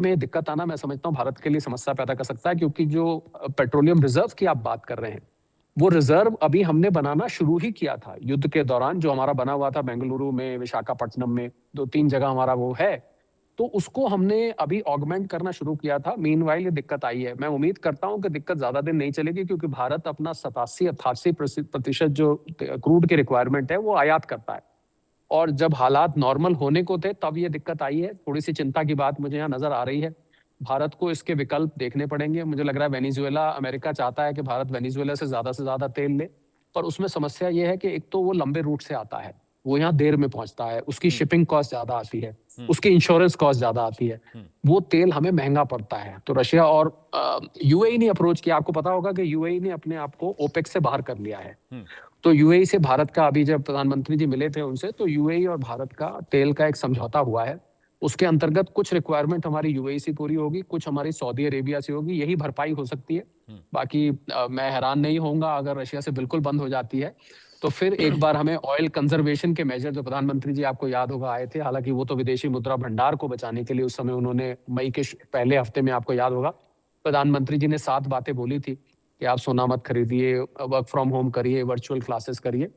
में दिक्कत आना मैं समझता हूँ भारत के लिए समस्या पैदा कर सकता है, क्योंकि जो पेट्रोलियम रिजर्व की आप बात कर रहे हैं, वो रिजर्व अभी हमने बनाना शुरू ही किया था युद्ध के दौरान। जो हमारा बना हुआ था बेंगलुरु में, विशाखापट्टनम में, 2-3 जगह हमारा वो है, तो उसको हमने अभी ऑगमेंट करना शुरू किया था। मीनवाइल ये दिक्कत आई है। मैं उम्मीद करता हूं कि दिक्कत ज्यादा दिन नहीं चलेगी, क्योंकि भारत अपना 87-88% जो क्रूड की रिक्वायरमेंट है वो आयात करता है। और जब हालात नॉर्मल होने को थे तब ये दिक्कत आई है। थोड़ी सी चिंता की बात मुझे यहाँ नजर आ रही है। भारत को इसके विकल्प देखने पड़ेंगे। मुझे लग रहा है वेनेजुएला, अमेरिका चाहता है कि भारत वेनेजुएला से ज्यादा तेल ले, पर उसमें समस्या ये है कि एक तो वो लंबे रूट से आता है, वो यहाँ देर में पहुंचता है, उसकी शिपिंग कॉस्ट ज्यादा आती है, उसकी इंश्योरेंस कॉस्ट ज्यादा आती है, वो तेल हमें महंगा पड़ता है। तो रशिया और यूएई ने अप्रोच किया। आपको पता होगा कि यूएई ने अपने आप को ओपेक से बाहर कर लिया है। तो यूएई से भारत का, अभी जब प्रधानमंत्री जी मिले थे उनसे, तो यूएई और भारत का तेल का एक समझौता हुआ है। उसके अंतर्गत कुछ रिक्वायरमेंट हमारी यूएई से पूरी होगी, कुछ हमारी सऊदी अरेबिया से होगी, यही भरपाई हो सकती है। बाकी मैं हैरान नहीं होऊंगा अगर रशिया से बिल्कुल बंद हो जाती है। तो फिर एक बार हमें ऑयल कंजर्वेशन के मेजर, जो प्रधानमंत्री जी आपको याद होगा आए थे, हालांकि वो तो विदेशी मुद्रा भंडार को बचाने के लिए उस समय उन्होंने मई के पहले हफ्ते में, आपको याद होगा, प्रधानमंत्री जी ने 7 बातें बोली थी कि आप सोना मत खरीदिए, वर्क फ्रॉम होम करिए, वर्चुअल क्लासेस करिए,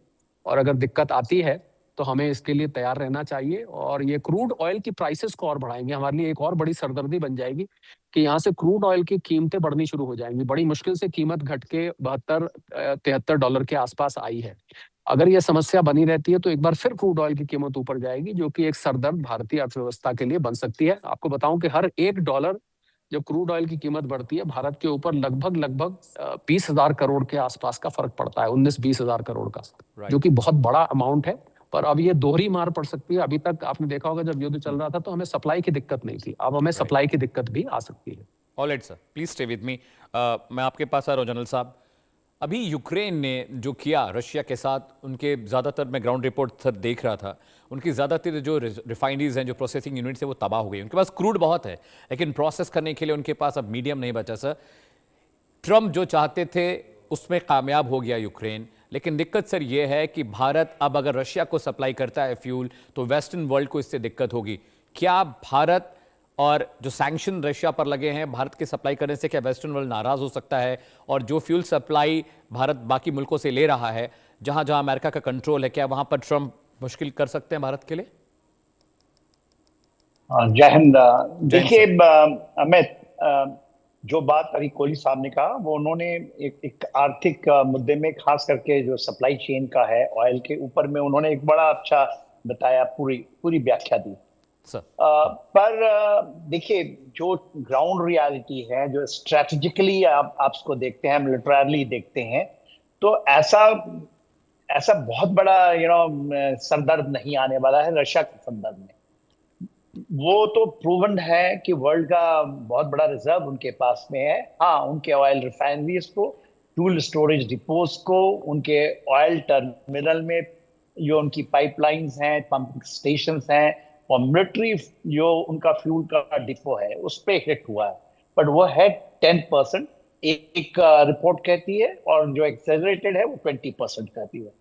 और अगर दिक्कत आती है तो हमें इसके लिए तैयार रहना चाहिए। और ये क्रूड ऑयल की प्राइसेस को और बढ़ाएंगे, हमारे लिए एक और बड़ी सरदर्दी बन जाएगी कि यहाँ से क्रूड ऑयल की कीमतें बढ़नी शुरू हो जाएंगी। बड़ी मुश्किल से कीमत घट के $72-73 के आसपास आई है। अगर यह समस्या बनी रहती है तो एक बार फिर क्रूड ऑयल की कीमत ऊपर जाएगी, जो कि एक सरदर्द भारतीय अर्थव्यवस्था के लिए बन सकती है। आपको बताऊं कि हर $1 जब क्रूड ऑयल की कीमत बढ़ती है, भारत के ऊपर लगभग 20,000 करोड़ के आसपास का फर्क पड़ता है, 19-20 हजार करोड़ का, जो कि बहुत बड़ा अमाउंट है। पर अब ये दोहरी मार पड़ सकती है। अभी तक आपने देखा होगा जब युद्ध चल रहा था तो हमें सप्लाई की दिक्कत नहीं थी, अब हमें सप्लाई की दिक्कत भी आ सकती है। Alright sir, please stay with me. मैं आपके पास आ रहा हूं जनरल साहब। अभी यूक्रेन ने जो किया रशिया के साथ, उनके ज़्यादातर, मैं ग्राउंड रिपोर्ट सर देख रहा था, उनकी ज़्यादातर जो रिफाइनरीज हैं, जो प्रोसेसिंग यूनिट्स है, वो तबाह हो गई। उनके पास क्रूड बहुत है, लेकिन प्रोसेस करने के लिए उनके पास अब मीडियम नहीं बचा सर। ट्रम्प जो चाहते थे उसमें कामयाब हो गया यूक्रेन, लेकिन दिक्कत सर ये है कि भारत अब अगर रशिया को सप्लाई करता है फ्यूल, तो वेस्टर्न वर्ल्ड को इससे दिक्कत होगी। क्या भारत और जो सैंक्शन रशिया पर लगे हैं, भारत के सप्लाई करने से क्या वेस्टर्न वर्ल्ड नाराज हो सकता है? और जो फ्यूल सप्लाई भारत बाकी मुल्कों से ले रहा है, जहां जहां अमेरिका का कंट्रोल है, क्या वहां पर ट्रम्प मुश्किल कर सकते हैं भारत के लिए? जय हिंद। देखिए अमित, जो बात अभी कोहली साहब ने कहा, वो उन्होंने एक आर्थिक मुद्दे में, खास करके जो सप्लाई चेन का है ऑयल के ऊपर में, उन्होंने एक बड़ा अच्छा बताया, पूरी व्याख्या दी। पर देखिए, जो ग्राउंड रियलिटी है, जो स्ट्रेटेजिकली आप उसको देखते हैं, मिलिटरली देखते हैं, तो ऐसा बहुत बड़ा सरदर्द नहीं आने वाला है रशिया के संदर्भ में। वो तो प्रूवन है कि वर्ल्ड का बहुत बड़ा रिजर्व उनके पास में है। हाँ, उनके ऑयल रिफाइनरीज को, फ्यूल स्टोरेज डिपोज को, उनके ऑयल टर्मिनल में जो उनकी पाइपलाइंस हैं, पंपिंग स्टेशंस हैं, और मिलिट्री जो उनका फ्यूल का डिपो है, उस पर हिट हुआ है। बट वो है 10%, एक रिपोर्ट कहती है, और जो एक्सेलरेटेड है वो 20% कहती है।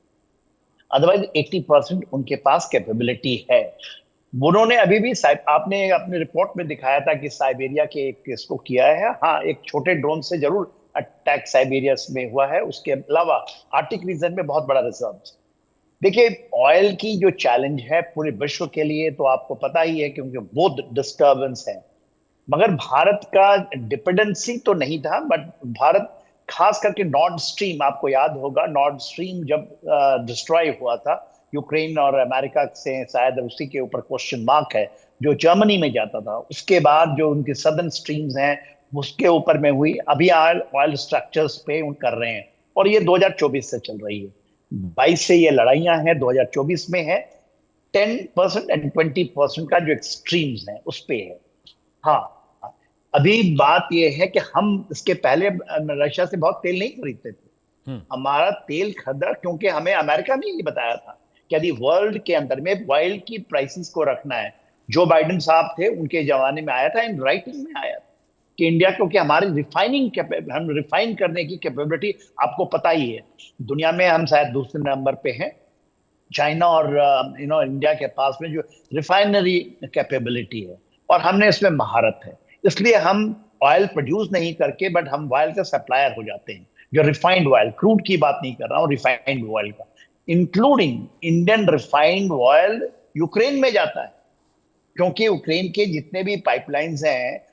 अदरवाइज 80% उनके पास कैपेबिलिटी है। उन्होंने अभी भी, आपने अपने रिपोर्ट में दिखाया था कि साइबेरिया के एक इसको किया है। हाँ, एक छोटे ड्रोन से जरूर अटैक साइबेरिया में हुआ है, उसके अलावा आर्टिक रीजन में बहुत बड़ा रिजर्व। देखिए, ऑयल की जो चैलेंज है पूरे विश्व के लिए, तो आपको पता ही है, क्योंकि बहुत डिस्टर्बेंस है। मगर भारत का डिपेंडेंसी तो नहीं था, बट भारत खास करके नॉर्थ स्ट्रीम, आपको याद होगा नॉर्थ स्ट्रीम जब डिस्ट्रॉय हुआ था यूक्रेन और अमेरिका से, शायद उसी के ऊपर क्वेश्चन मार्क है, जो जर्मनी में जाता था। उसके बाद जो उनके सदर्न स्ट्रीम्स हैं, उसके ऊपर में हुई। अभी ऑयल स्ट्रक्चर्स पे उन कर रहे हैं, और ये 2024 से चल रही है। 22 से ये लड़ाइयां हैं, 2024 में है। 10% एंड 20% का जो एक्सट्रीम्स है उस पे है। हाँ, अभी बात यह है कि हम इसके पहले रशिया से बहुत तेल नहीं खरीदते थे। हमारा तेल खरीदा क्योंकि हमें अमेरिका ने ये बताया था कि यदि वर्ल्ड के अंदर में ऑयल की प्राइसेस को रखना है, जो बाइडेन साहब थे उनके जमाने में आया था, इन राइटिंग में आया था कि इंडिया, क्योंकि हमारी हम रिफाइन करने की कैपेबिलिटी आपको पता ही है, दुनिया में हम शायद दूसरे नंबर पे हैं। चाइना और इंडिया के पास में जो रिफाइनरी कैपेबिलिटी है, और हमने इसमें महारत है। इसलिए हम ऑयल प्रोड्यूस नहीं करके बट हम ऑयल का सप्लायर हो जाते हैं, जो रिफाइंड ऑयल, क्रूड की बात नहीं कर रहा हूँ, रिफाइंड ऑयल का, including Indian refined oil Ukraine में जाता है, क्योंकि यूक्रेन के जितने भी पाइपलाइंस हैं